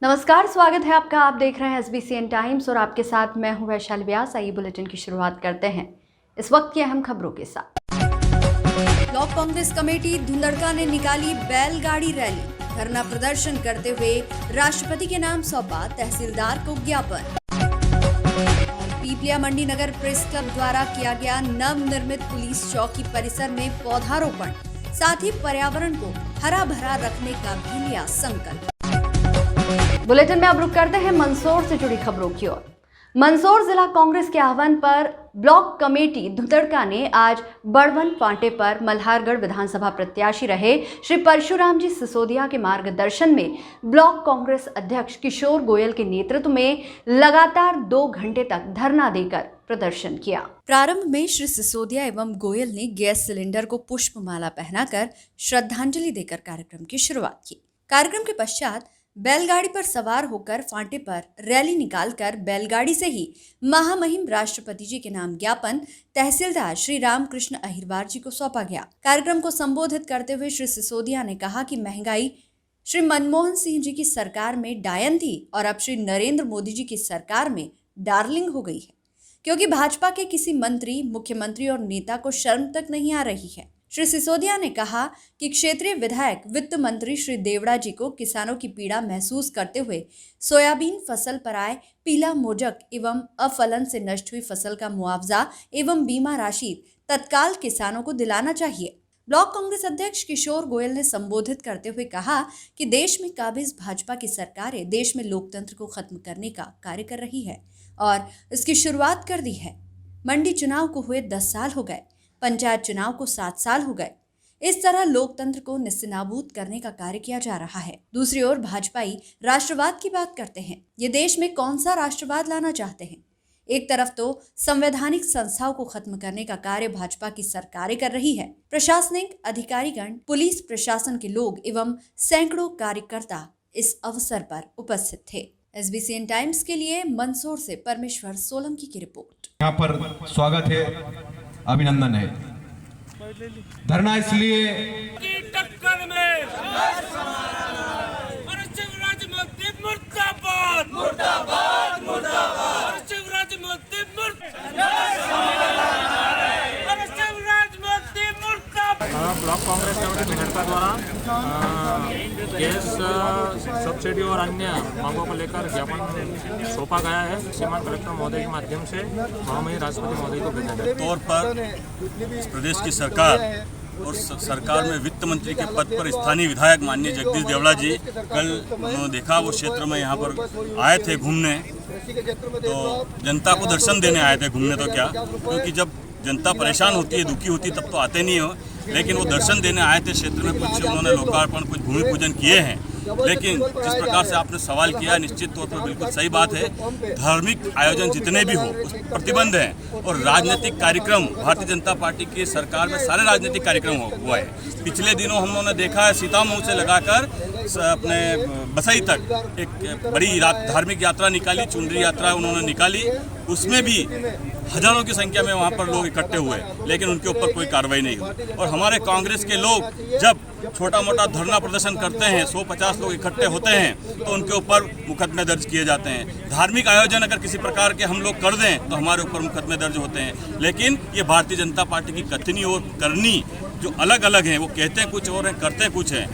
नमस्कार, स्वागत है आपका। आप देख रहे हैं SBCN टाइम्स और आपके साथ मैं हूं वैशाली व्यास। आइए बुलेटिन की शुरुआत करते हैं इस वक्त की अहम खबरों के साथ। ब्लॉक कांग्रेस कमेटी धुंधड़का ने निकाली बैलगाड़ी रैली। धरना प्रदर्शन करते हुए राष्ट्रपति के नाम सौंपा तहसीलदार को ज्ञापन। पीपलिया मंडी नगर प्रेस क्लब द्वारा किया गया नव निर्मित पुलिस चौकी परिसर में पौधारोपण, साथ ही पर्यावरण को हरा भरा रखने का भी लिया संकल्प। बुलेटिन में अब रुक करते हैं मंदसौर से जुड़ी खबरों की ओर। मंदसौर जिला कांग्रेस के आह्वान पर ब्लॉक कमेटी धुंधड़का ने आज बड़वन फांटे पर मल्हारगढ़ विधानसभा प्रत्याशी रहे श्री परशुराम जी सिसोदिया के मार्गदर्शन में ब्लॉक कांग्रेस अध्यक्ष किशोर गोयल के नेतृत्व में लगातार 2 घंटे तक धरना देकर प्रदर्शन किया। प्रारंभ में श्री सिसोदिया एवं गोयल ने गैस सिलेंडर को पुष्पमाला पहनाकर श्रद्धांजलि देकर कार्यक्रम की शुरुआत की। कार्यक्रम के पश्चात बैलगाड़ी पर सवार होकर फांटे पर रैली निकालकर बैलगाड़ी से ही महामहिम राष्ट्रपति जी के नाम ज्ञापन तहसीलदार श्री रामकृष्ण अहिरवार जी को सौंपा गया। कार्यक्रम को संबोधित करते हुए श्री सिसोदिया ने कहा कि महंगाई श्री मनमोहन सिंह जी की सरकार में डायन थी और अब श्री नरेंद्र मोदी जी की सरकार में डार्लिंग हो गई है, क्योंकि भाजपा के किसी मंत्री, मुख्यमंत्री और नेता को शर्म तक नहीं आ रही है। श्री सिसोदिया ने कहा कि क्षेत्रीय विधायक वित्त मंत्री श्री देवड़ा जी को किसानों की पीड़ा महसूस करते हुए सोयाबीन फसल पर आए पीला मोजक एवं अफलन से नष्ट हुई फसल का मुआवजा एवं बीमा राशि तत्काल किसानों को दिलाना चाहिए। ब्लॉक कांग्रेस अध्यक्ष किशोर गोयल ने संबोधित करते हुए कहा कि देश में काबिज भाजपा की सरकारें देश में लोकतंत्र को खत्म करने का कार्य कर रही है और इसकी शुरुआत कर दी है। मंडी चुनाव को हुए 10 साल हो गए, पंचायत चुनाव को 7 साल हो गए। इस तरह लोकतंत्र को निस्नाबूद करने का कार्य किया जा रहा है। दूसरी ओर भाजपाई राष्ट्रवाद की बात करते हैं। ये देश में कौन सा राष्ट्रवाद लाना चाहते हैं? एक तरफ तो संवैधानिक संस्थाओं को खत्म करने का कार्य भाजपा की सरकारें कर रही है। प्रशासनिक अधिकारीगण, पुलिस प्रशासन के लोग एवं सैकड़ों कार्यकर्ता इस अवसर पर उपस्थित थे। SBCN टाइम्स के लिए मंदसौर से परमेश्वर सोलंकी की रिपोर्ट। यहाँ पर स्वागत है, अभिनंदन है। धरना इसलिए टक्कर में शिवराज मोदी मुर्दाबाद मुर्दाबाद मुर्दाबाद, शिवराज मोदी मुर्दाबाद, शिवराज मोदी मुर्दाबाद। ब्लॉक कांग्रेस कमेटी धुंधड़का द्वारा गैस सब्सिडी और अन्य मांगों को लेकर ज्ञापन सौंपा गया है। श्रीमान कलेक्टर महोदय के माध्यम से महामहिम राष्ट्रपति महोदय को भेजा गया। तौर पर इस प्रदेश की सरकार और सरकार में वित्त मंत्री के पद पर स्थानीय विधायक माननीय जगदीश देवड़ा जी कल उन्होंने देखा, वो क्षेत्र में यहाँ पर आए थे घूमने, तो जनता को दर्शन देने आए थे घूमने। तो क्या, क्योंकि जब जनता परेशान होती है, दुखी होती है, तब तो आते नहीं हो, लेकिन वो दर्शन देने आए थे। क्षेत्र में कुछ उन्होंने लोकार्पण, कुछ भूमि पूजन किए हैं। लेकिन जिस प्रकार से आपने सवाल किया, निश्चित तौर पर बिल्कुल सही बात है। धार्मिक आयोजन जितने भी हो उस पर प्रतिबंध है, और राजनीतिक कार्यक्रम भारतीय जनता पार्टी की सरकार में सारे राजनीतिक कार्यक्रम हुआ है। पिछले दिनों हम लोगों ने देखा है, सीतामऊ से लगाकर अपने बसई तक एक बड़ी धार्मिक यात्रा निकाली, चुनरी यात्रा उन्होंने निकाली। उसमें भी हजारों की संख्या में वहाँ पर लोग इकट्ठे हुए, लेकिन उनके ऊपर कोई कार्रवाई नहीं हुई। और हमारे कांग्रेस के लोग जब छोटा मोटा धरना प्रदर्शन करते हैं, 100-50 लोग इकट्ठे होते हैं, तो उनके ऊपर मुकदमे दर्ज किए जाते हैं। धार्मिक आयोजन अगर किसी प्रकार के हम लोग कर दें तो हमारे ऊपर मुकदमे दर्ज होते हैं। लेकिन ये भारतीय जनता पार्टी की कथनी और करनी जो अलग अलग हैं, वो कहते हैं कुछ और हैं, करते कुछ हैं,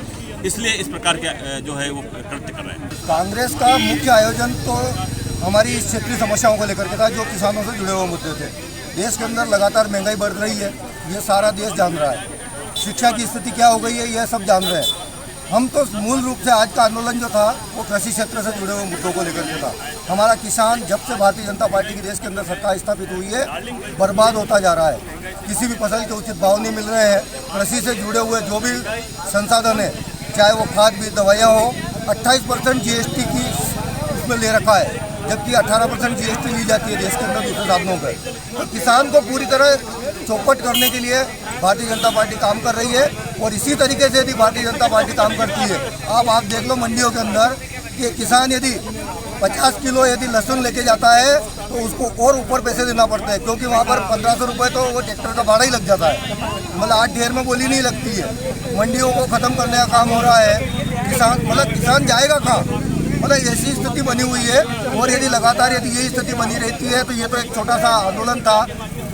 इसलिए इस प्रकार के जो है वो कृत्य कर रहे हैं। कांग्रेस का मुख्य आयोजन तो हमारी क्षेत्रीय समस्याओं को लेकर के था, जो किसानों से जुड़े हुए मुद्दे थे। देश के अंदर लगातार महंगाई बढ़ रही है, ये सारा देश जान रहा है। शिक्षा की स्थिति क्या हो गई है, यह सब जान रहे हैं। हम तो मूल रूप से आज का आंदोलन जो था वो कृषि क्षेत्र से जुड़े हुए मुद्दों को लेकर के था। हमारा किसान जब से भारतीय जनता पार्टी की देश के अंदर सरकार स्थापित हुई है, बर्बाद होता जा रहा है। किसी भी फसल के उचित भाव नहीं मिल रहे हैं। कृषि से जुड़े हुए जो भी संसाधन है, चाहे वो खाद बीज दवाइयाँ हो, 28% GST की उसमें ले रखा है, जबकि 18% GST ली जाती है देश के अंदर दूसरे साधनों पर। तो किसान को पूरी तरह चौपट करने के लिए भारतीय जनता पार्टी काम कर रही है, और इसी तरीके से यदि भारतीय जनता पार्टी काम करती है, अब आप देख लो मंडियों के अंदर कि किसान यदि 50 किलो यदि लहसुन लेके जाता है तो उसको और ऊपर पैसे देना पड़ता है, क्योंकि वहाँ पर 1500 रुपये तो वो ट्रैक्टर का भाड़ा ही लग जाता है। मतलब 8 ढेर में बोली नहीं लगती है। मंडियों को ख़त्म करने का काम हो रहा है। किसान जाएगा कहाँ? मतलब ऐसी स्थिति बनी हुई है। और यदि लगातार यदि यही स्थिति बनी रहती है तो ये तो एक छोटा सा आंदोलन था,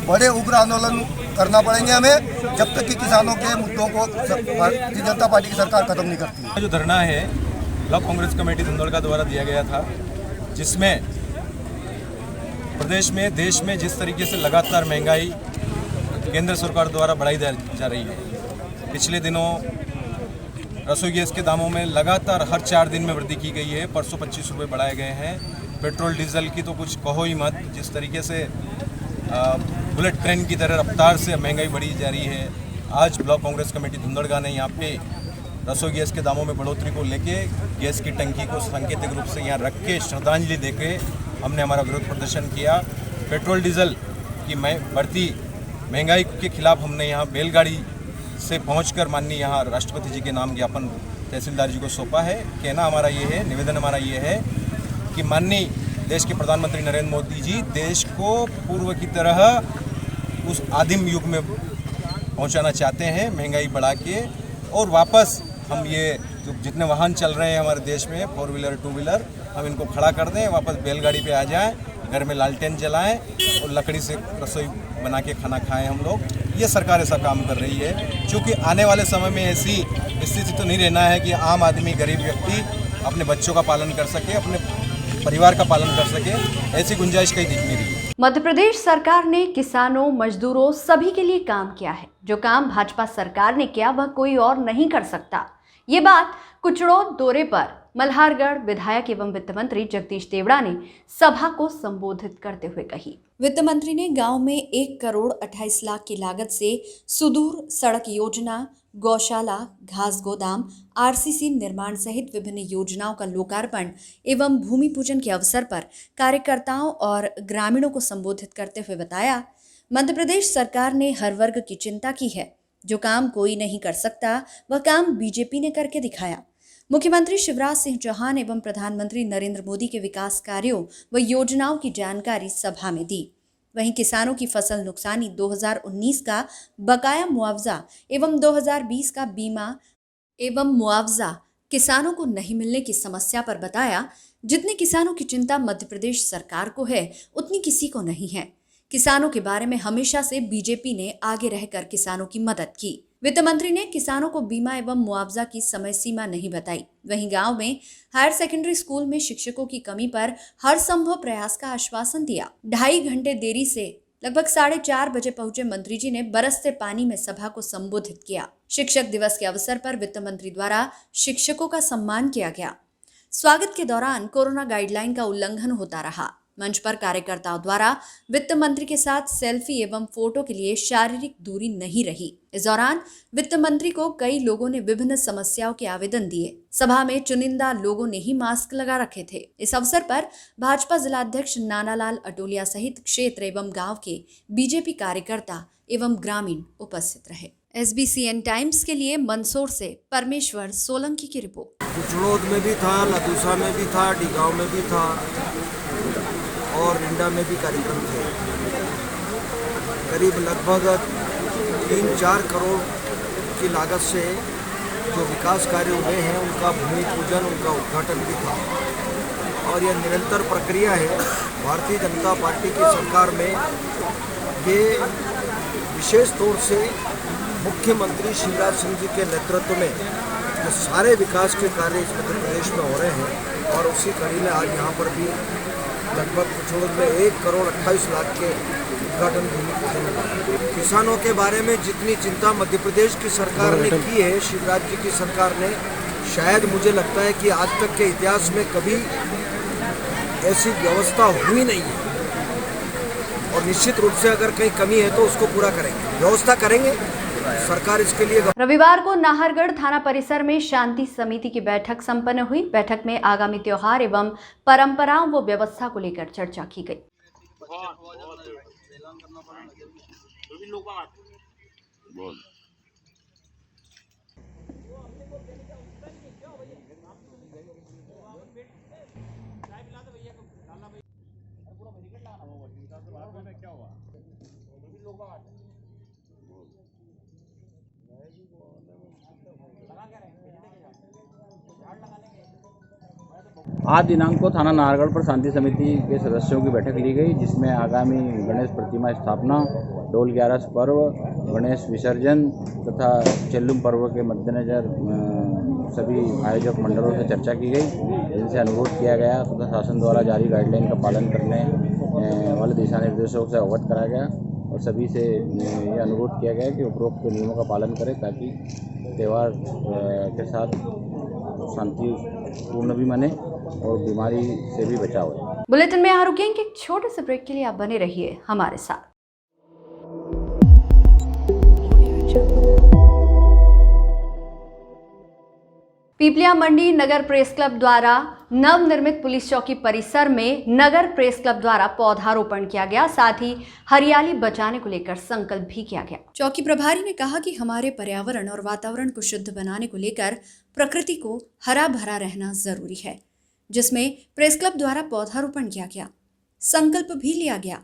बड़े उग्र आंदोलन करना पड़ेंगे हमें जब तक कि किसानों के मुद्दों को भारतीय जनता पार्टी की सरकार खत्म नहीं करती है। जो धरना है ब्लॉक कांग्रेस कमेटी धुंधड़का द्वारा दिया गया था, जिसमें प्रदेश में देश में जिस तरीके से लगातार महंगाई केंद्र सरकार द्वारा बढ़ाई जा रही है, पिछले दिनों रसोई गैस के दामों में लगातार हर 4 दिन में वृद्धि की गई है। परसों 25 रुपये बढ़ाए गए हैं। पेट्रोल डीजल की तो कुछ कहो ही मत, जिस तरीके से बुलेट ट्रेन की तरह रफ्तार से महंगाई बढ़ी जा रही है। आज ब्लॉक कांग्रेस कमेटी धुंधड़का ने यहाँ पे रसोई गैस के दामों में बढ़ोतरी को लेके गैस की टंकी को सांकेतिक रूप से यहाँ रख के श्रद्धांजलि देके हमने हमारा विरोध प्रदर्शन किया। पेट्रोल डीजल की बढ़ती महंगाई के खिलाफ हमने यहाँ बैलगाड़ी से पहुंचकर माननीय यहाँ राष्ट्रपति जी के नाम ज्ञापन तहसीलदार जी को सौंपा है। कहना हमारा ये है, निवेदन हमारा ये है कि माननीय देश के प्रधानमंत्री नरेंद्र मोदी जी देश को पूर्व की तरह उस आदिम युग में पहुंचाना चाहते हैं, महंगाई बढ़ा के, और वापस हम ये जो जितने वाहन चल रहे हैं हमारे देश में 4 व्हीलर 2 व्हीलर, हम इनको खड़ा कर दें, वापस बैलगाड़ी पे आ जाएं, घर में लालटेन जलाएं और लकड़ी से रसोई बना के खाना खाएं हम लोग। ये सरकार ऐसा काम कर रही है, क्योंकि आने वाले समय में ऐसी स्थिति तो नहीं रहना है कि आम आदमी गरीब व्यक्ति अपने बच्चों का पालन कर सके, अपने परिवार का पालन कर सके, ऐसी गुंजाइश कहीं दिख नहीं रही। मध्य प्रदेश सरकार ने किसानों, मजदूरों सभी के लिए काम किया है। जो काम भाजपा सरकार ने किया वह कोई और नहीं कर सकता। ये बात कुचड़ो दौरे पर मल्हारगढ़ विधायक एवं वित्त मंत्री जगदीश देवड़ा ने सभा को संबोधित करते हुए कही। वित्त मंत्री ने गांव में 1 करोड़ 28 लाख की लागत से सुदूर सड़क योजना, गौशाला, घास गोदाम, आरसीसी निर्माण सहित विभिन्न योजनाओं का लोकार्पण एवं भूमि पूजन के अवसर पर कार्यकर्ताओं और ग्रामीणों को संबोधित करते हुए बताया, मध्य प्रदेश सरकार ने हर वर्ग की चिंता की है। जो काम कोई नहीं कर सकता वह काम बीजेपी ने करके दिखाया। मुख्यमंत्री शिवराज सिंह चौहान एवं प्रधानमंत्री नरेंद्र मोदी के विकास कार्यों व योजनाओं की जानकारी सभा में दी। वहीं किसानों की फसल नुकसानी 2019 का बकाया मुआवजा एवं 2020 का बीमा एवं मुआवजा किसानों को नहीं मिलने की समस्या पर बताया। जितनी किसानों की चिंता मध्य प्रदेश सरकार को है उतनी किसी को नहीं है। किसानों के बारे में हमेशा से बीजेपी ने आगे रहकर किसानों की मदद की। वित्त मंत्री ने किसानों को बीमा एवं मुआवजा की समय सीमा नहीं बताई। वहीं गांव में हायर सेकेंडरी स्कूल में शिक्षकों की कमी पर हर संभव प्रयास का आश्वासन दिया। 2.5 घंटे देरी से लगभग 4:30 बजे पहुंचे मंत्री जी ने बरसते पानी में सभा को संबोधित किया। शिक्षक दिवस के अवसर पर वित्त मंत्री द्वारा शिक्षकों का सम्मान किया गया। स्वागत के दौरान कोरोना गाइडलाइन का उल्लंघन होता रहा। मंच पर कार्यकर्ताओं द्वारा वित्त मंत्री के साथ सेल्फी एवं फोटो के लिए शारीरिक दूरी नहीं रही। इस दौरान वित्त मंत्री को कई लोगों ने विभिन्न समस्याओं के आवेदन दिए। सभा में चुनिंदा लोगों ने ही मास्क लगा रखे थे। इस अवसर पर भाजपा जिलाध्यक्ष नानालाल अटोलिया सहित क्षेत्र एवं गांव के बीजेपी कार्यकर्ता एवं ग्रामीण उपस्थित रहे। SBCN टाइम्स के लिए मंदसौर से परमेश्वर सोलंकी की रिपोर्ट। कुचड़ोद में भी था, लदूसा में भी था, डिगांव में भी था और रिंडा में भी कार्यक्रम थे। करीब लगभग 3-4 करोड़ की लागत से जो विकास कार्य हुए हैं उनका भूमि पूजन, उनका उद्घाटन भी था और यह निरंतर प्रक्रिया है। भारतीय जनता पार्टी की सरकार में ये विशेष तौर से मुख्यमंत्री शिवराज सिंह जी के नेतृत्व में जो सारे विकास के कार्य इस मध्य प्रदेश में हो रहे हैं और उसी कड़ी में आज यहाँ पर भी लगभग कुचड़ोद में 1 करोड़ 28 लाख के उद्घाटन भूमि पूजन हुआ। किसानों के बारे में जितनी चिंता मध्य प्रदेश की सरकार ने की है, शिवराज जी की सरकार ने, शायद मुझे लगता है कि आज तक के इतिहास में कभी ऐसी व्यवस्था हुई नहीं है। और निश्चित रूप से अगर कहीं कमी है तो उसको पूरा करेंगे, व्यवस्था करेंगे, सरकार इसके लिए। रविवार को नाहरगढ़ थाना परिसर में शांति समिति की बैठक संपन्न हुई। बैठक में आगामी त्योहार एवं परंपराओं व व्यवस्था को लेकर चर्चा की गई। आज दिनांक को थाना नाहरगढ़ पर शांति समिति के सदस्यों की बैठक ली गई, जिसमें आगामी गणेश प्रतिमा स्थापना, डोल 11 पर्व, गणेश विसर्जन तथा चेल्लुम पर्व के मद्देनज़र सभी आयोजक मंडलों से चर्चा की गई, जिनसे अनुरोध किया गया तथा शासन द्वारा जारी गाइडलाइन का पालन करने वाले दिशा निर्देशों से अवगत कराया गया और सभी से ये अनुरोध किया गया कि उपरोक्त नियमों का पालन करें ताकि त्यौहार के साथ शांतिपूर्ण भी मने और बीमारी से भी बचाव हो। बुलेटिन में यहाँ रुकेंगे एक छोटे से ब्रेक के लिए, आप बने रहिए हमारे साथ। पीपलिया मंडी नगर प्रेस क्लब द्वारा नवनिर्मित पुलिस चौकी परिसर में नगर प्रेस क्लब द्वारा पौधारोपण किया गया, साथ ही हरियाली बचाने को लेकर संकल्प भी किया गया। चौकी प्रभारी ने कहा कि हमारे पर्यावरण और वातावरण को शुद्ध बनाने को लेकर प्रकृति को हरा भरा रहना जरूरी है, जिसमें प्रेस क्लब द्वारा पौधारोपण किया गया, संकल्प भी लिया गया।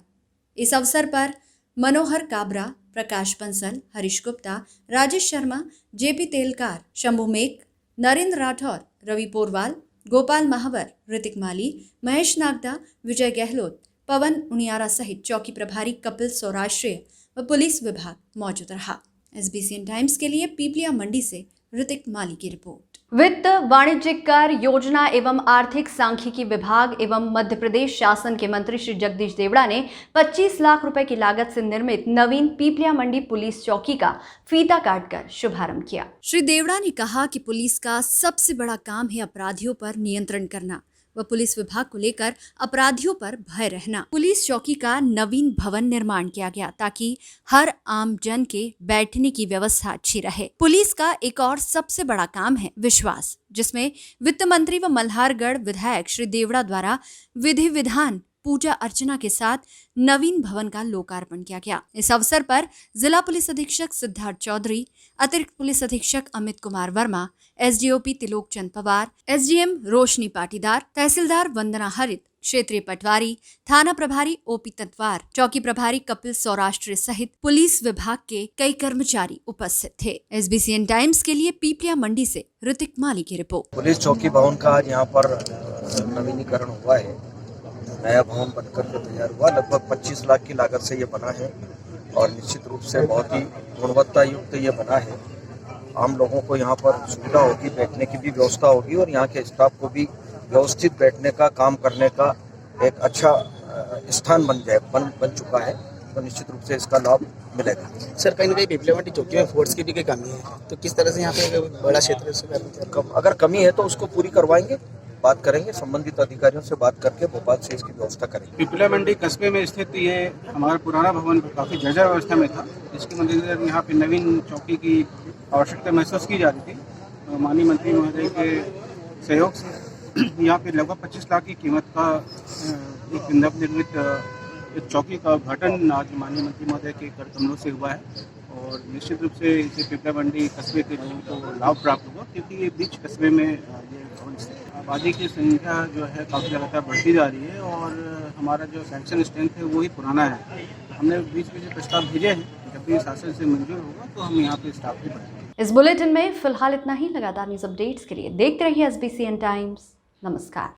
इस अवसर पर मनोहर काबरा, प्रकाश बंसल, हरीश गुप्ता, राजेश शर्मा, जेपी तेलकार, शंभू मेक, नरेंद्र राठौर, रवि पोरवाल, गोपाल महावर, ऋतिक माली, महेश नागदा, विजय गहलोत, पवन उनियारा सहित चौकी प्रभारी कपिल सौराष्ट्रीय व पुलिस विभाग मौजूद रहा। SBCN टाइम्स के लिए पीपलिया मंडी से ऋतिक माली की रिपोर्ट। वित्त, वाणिज्यिक कर योजना एवं आर्थिक सांख्यिकी विभाग एवं मध्य प्रदेश शासन के मंत्री श्री जगदीश देवड़ा ने 25 लाख रुपए की लागत से निर्मित नवीन पीपलिया मंडी पुलिस चौकी का फीता काटकर शुभारंभ किया। श्री देवड़ा ने कहा कि पुलिस का सबसे बड़ा काम है अपराधियों पर नियंत्रण करना व पुलिस विभाग को लेकर अपराधियों पर भय रहना। पुलिस चौकी का नवीन भवन निर्माण किया गया ताकि हर आम जन के बैठने की व्यवस्था अच्छी रहे। पुलिस का एक और सबसे बड़ा काम है विश्वास, जिसमें वित्त मंत्री व मल्हारगढ़ विधायक श्री देवड़ा द्वारा विधि विधान पूजा अर्चना के साथ नवीन भवन का लोकार्पण किया गया। इस अवसर पर जिला पुलिस अधीक्षक सिद्धार्थ चौधरी, अतिरिक्त पुलिस अधीक्षक अमित कुमार वर्मा, SDOP तिलोक चंद पवार, SDM रोशनी पाटीदार, तहसीलदार वंदना हरित, क्षेत्रीय पटवारी, थाना प्रभारी OP तत्वार, चौकी प्रभारी कपिल सौराष्ट्र सहित पुलिस विभाग के कई कर्मचारी उपस्थित थे। SBCN टाइम्स के लिए पीपलिया मंडी से ऋतिक माली की रिपोर्ट। पुलिस चौकी भवन का आज यहाँ पर नवीनीकरण हुआ है, नया भवन बनकर के तैयार हुआ। लगभग 25 लाख की लागत से ये बना है और निश्चित रूप से बहुत ही गुणवत्ता युक्त ये बना है। आम लोगों को यहाँ पर सुविधा होगी, बैठने की भी व्यवस्था होगी और यहाँ के स्टाफ को भी व्यवस्थित बैठने का, काम करने का एक अच्छा स्थान बन चुका है, तो निश्चित रूप से इसका लाभ मिलेगा। सर, कहीं ना कहीं पीपलिया मंडी चौकी में फोर्स की भी कमी है, तो किस तरह से यहाँ पे बड़ा क्षेत्र अगर कमी है तो उसको पूरी करवाएंगे, बात करेंगे, संबंधित अधिकारियों से बात करके भोपाल से इसकी व्यवस्था करेंगे। पीपलिया मंडी कस्बे में स्थित ये हमारा पुराना भवन काफ़ी जर्जर अवस्था में था, इसके मद्देनजर यहाँ पे नवीन चौकी की आवश्यकता महसूस की जा रही थी। माननीय मंत्री महोदय के सहयोग से यहाँ पे लगभग 25 लाख की कीमत का एक नवनिर्मित चौकी का उद्घाटन आज माननीय मंत्री महोदय के कर कमलों से हुआ है और निश्चित रूप से इसे पीपलिया मंडी कस्बे के लोगों को लाभ प्राप्त होगा, क्योंकि ये बीच कस्बे में ये भवन स्थित है। आबादी की संख्या जो है काफ़ी लगातार बढ़ती जा रही है और हमारा जो सैंक्शन स्ट्रेंथ है वो ही पुराना है। हमने बीच में प्रस्ताव भेजे हैं, जब भी शासन से मंजूर होगा तो हम यहाँ पे स्टाफ भी बढ़ाएंगे। इस बुलेटिन में फिलहाल इतना ही। लगातार न्यूज अपडेट्स के लिए देखते रहिए SBCN टाइम्स। नमस्कार।